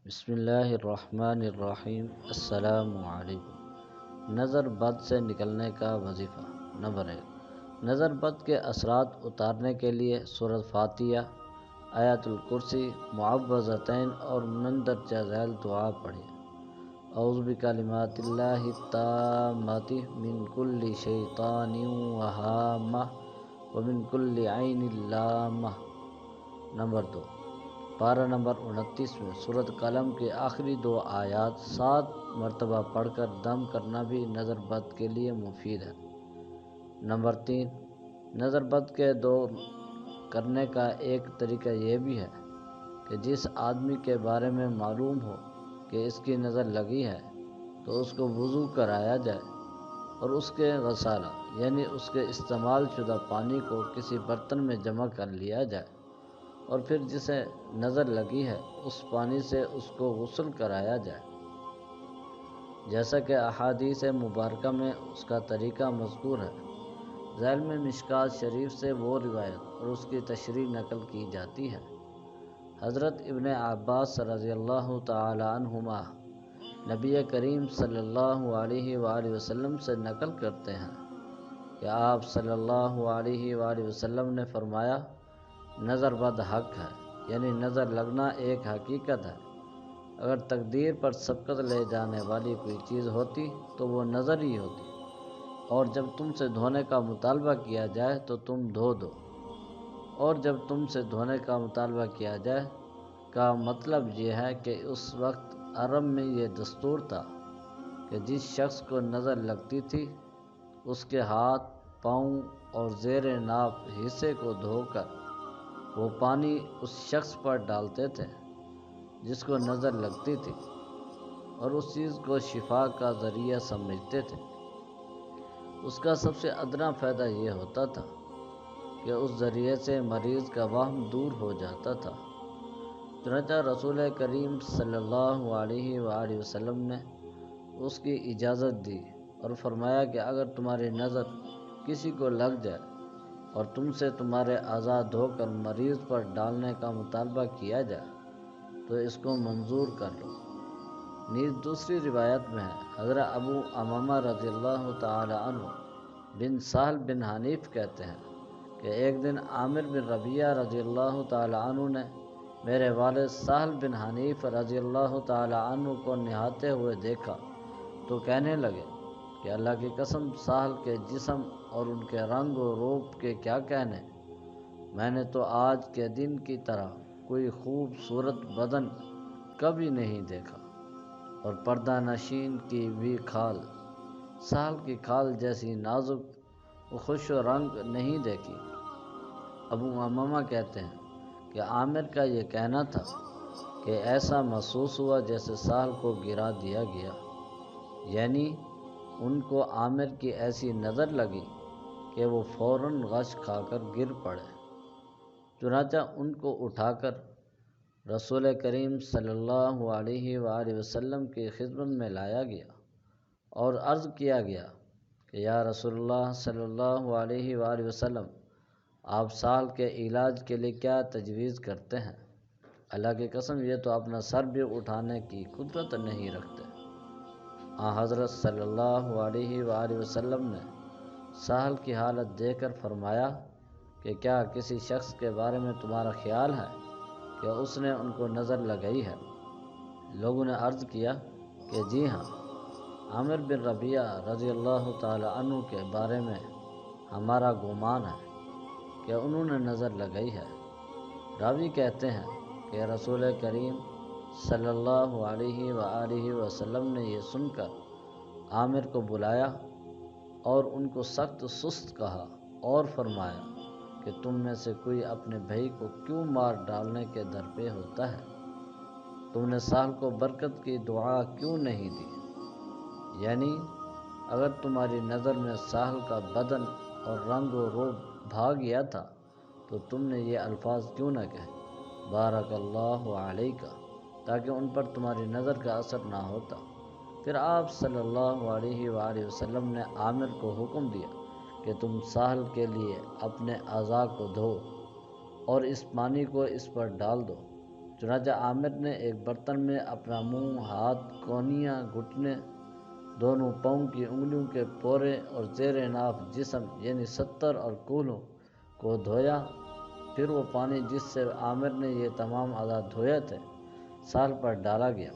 بسم اللہ الرحمن الرحیم۔ السلام علیکم۔ نظر بد سے نکلنے کا وظیفہ۔ نمبر 1، نظر بد کے اثرات اتارنے کے لیے سورۃ فاتحہ، آیت الکرسی، معوذتین اور مندرجہ ذیل دعا پڑھیں۔ اعوذ بکلمات اللہ التامات من کل شیطان وہامہ ومن کل عین لامہ۔ نمبر 2، پارہ نمبر 29 میں سورۃ قلم کے آخری 2 آیات 7 مرتبہ پڑھ کر دم کرنا بھی نظر بد کے لیے مفید ہے۔ نمبر 3، نظر بد کے دور کرنے کا ایک طریقہ یہ بھی ہے کہ جس آدمی کے بارے میں معلوم ہو کہ اس کی نظر لگی ہے تو اس کو وضو کرایا جائے اور اس کے غسالہ یعنی اس کے استعمال شدہ پانی کو کسی برتن میں جمع کر لیا جائے اور پھر جسے نظر لگی ہے اس پانی سے اس کو غسل کرایا جائے، جیسا کہ احادیث مبارکہ میں اس کا طریقہ مذکور ہے۔ ذیل میں مشکوٰۃ شریف سے وہ روایت اور اس کی تشریح نقل کی جاتی ہے۔ حضرت ابن عباس رضی اللہ تعالی عنہما نبی کریم صلی اللہ علیہ وآلہ وسلم سے نقل کرتے ہیں کہ آپ صلی اللہ علیہ وآلہ وسلم نے فرمایا، نظر بد حق ہے، یعنی نظر لگنا ایک حقیقت ہے۔ اگر تقدیر پر سبقت لے جانے والی کوئی چیز ہوتی تو وہ نظر ہی ہوتی، اور جب تم سے دھونے کا مطالبہ کیا جائے تو تم دھو دو، اور جب تم سے دھونے کا مطالبہ کیا جائے کا مطلب یہ ہے کہ اس وقت عرب میں یہ دستور تھا کہ جس شخص کو نظر لگتی تھی اس کے ہاتھ، پاؤں اور زیر ناف حصے کو دھو کر وہ پانی اس شخص پر ڈالتے تھے جس کو نظر لگتی تھی، اور اس چیز کو شفا کا ذریعہ سمجھتے تھے۔ اس کا سب سے ادنا فائدہ یہ ہوتا تھا کہ اس ذریعے سے مریض کا وہم دور ہو جاتا تھا۔ چنانچہ رسول کریم صلی اللہ علیہ وآلہ وسلم نے اس کی اجازت دی اور فرمایا کہ اگر تمہاری نظر کسی کو لگ جائے اور تم سے تمہارے اعضاء دھو کر مریض پر ڈالنے کا مطالبہ کیا جائے تو اس کو منظور کر لو۔ نیز دوسری روایت میں ہے، حضرت ابو امامہ رضی اللہ تعالی عنہ بن سہل بن حنیف کہتے ہیں کہ ایک دن عامر بن ربیعہ رضی اللہ تعالی عنہ نے میرے والد سہل بن حنیف رضی اللہ تعالی عنہ کو نہاتے ہوئے دیکھا تو کہنے لگے کہ اللہ کی قسم، سہل کے جسم اور ان کے رنگ و روپ کے کیا کہنے، میں نے تو آج کے دن کی طرح کوئی خوبصورت بدن کبھی نہیں دیکھا، اور پردہ نشین کی بھی کھال سہل کی کھال جیسی نازک و خوش و رنگ نہیں دیکھی۔ ابو امامہ کہتے ہیں کہ عامر کا یہ کہنا تھا کہ ایسا محسوس ہوا جیسے سہل کو گرا دیا گیا، یعنی ان کو عامر کی ایسی نظر لگی کہ وہ فوراً غش کھا کر گر پڑے۔ چنانچہ ان کو اٹھا کر رسول کریم صلی اللہ علیہ وآلہ وسلم کی خدمت میں لایا گیا اور عرض کیا گیا کہ یا رسول اللہ صلی اللہ علیہ وآلہ وسلم، آپ سال کے علاج کے لیے کیا تجویز کرتے ہیں؟ اللہ کی قسم یہ تو اپنا سر بھی اٹھانے کی قدرت نہیں رکھتے۔ حضرت صلی اللہ علیہ وآلہ وسلم نے سہل کی حالت دیکھ کر فرمایا کہ کیا کسی شخص کے بارے میں تمہارا خیال ہے کہ اس نے ان کو نظر لگائی ہے؟ لوگوں نے عرض کیا کہ جی ہاں، عامر بن ربیعہ رضی اللہ تعالی عنہ کے بارے میں ہمارا گمان ہے کہ انہوں نے نظر لگائی ہے۔ راوی کہتے ہیں کہ رسول کریم صلی اللہ علیہ وآلہ وسلم نے یہ سن کر عامر کو بلایا اور ان کو سخت سست کہا اور فرمایا کہ تم میں سے کوئی اپنے بھائی کو کیوں مار ڈالنے کے درپے ہوتا ہے؟ تم نے سہل کو برکت کی دعا کیوں نہیں دی؟ یعنی اگر تمہاری نظر میں سہل کا بدن اور رنگ و روپ بھا گیا تھا تو تم نے یہ الفاظ کیوں نہ کہے، بارک اللہ علیک، تاکہ ان پر تمہاری نظر کا اثر نہ ہوتا۔ پھر آپ صلی اللہ علیہ وآلہ وسلم نے عامر کو حکم دیا کہ تم سہل کے لیے اپنے اعضاء کو دھو اور اس پانی کو اس پر ڈال دو۔ چنانچہ عامر نے ایک برتن میں اپنا منہ، ہاتھ، کونیاں، گھٹنے، دونوں پاؤں کی انگلیوں کے پورے اور زیر ناف جسم یعنی 70 اور کولوں کو دھویا۔ پھر وہ پانی جس سے عامر نے یہ تمام اعضاء دھوئے تھے سال پر ڈالا گیا۔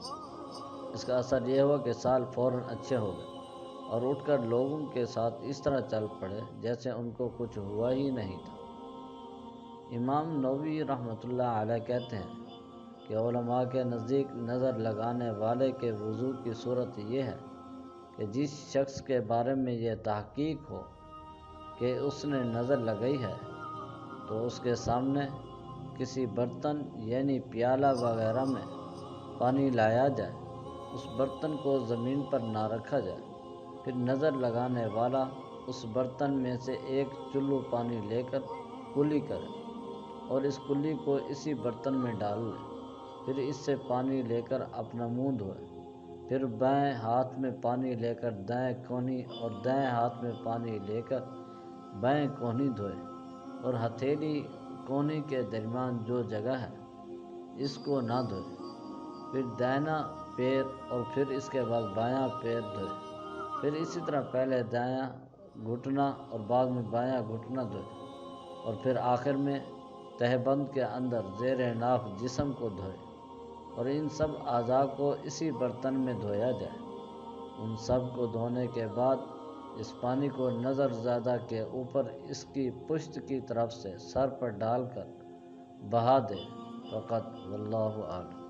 اس کا اثر یہ ہوا کہ سال فوراً اچھے ہو گئے اور اٹھ کر لوگوں کے ساتھ اس طرح چل پڑے جیسے ان کو کچھ ہوا ہی نہیں تھا۔ امام نووی رحمۃ اللہ علیہ کہتے ہیں کہ علماء کے نزدیک نظر لگانے والے کے وضو کی صورت یہ ہے کہ جس شخص کے بارے میں یہ تحقیق ہو کہ اس نے نظر لگائی ہے تو اس کے سامنے کسی برتن یعنی پیالہ وغیرہ میں پانی لایا جائے، اس برتن کو زمین پر نہ رکھا جائے، پھر نظر لگانے والا اس برتن میں سے ایک چلو پانی لے کر کلی کرے اور اس کلی کو اسی برتن میں ڈال لے، پھر اس سے پانی لے کر اپنا منہ دھوئے، پھر بائیں ہاتھ میں پانی لے کر دائیں کونی اور دائیں ہاتھ میں پانی لے کر بائیں کونی دھوئے اور ہتھیلی کونی کے درمیان جو جگہ ہے اس کو نہ دھوئے، پھر دائنا پیر اور پھر اس کے بعد بایاں پیر دھوئے، پھر اسی طرح پہلے دایاں گھٹنا اور بعد میں بایاں گھٹنا دھوئے اور پھر آخر میں تہبند کے اندر زیر ناف جسم کو دھوئے اور ان سب اعضاء کو اسی برتن میں دھویا جائے۔ ان سب کو دھونے کے بعد اس پانی کو نظر زادہ کے اوپر اس کی پشت کی طرف سے سر پر ڈال کر بہا دے فقط، واللہ اعلم۔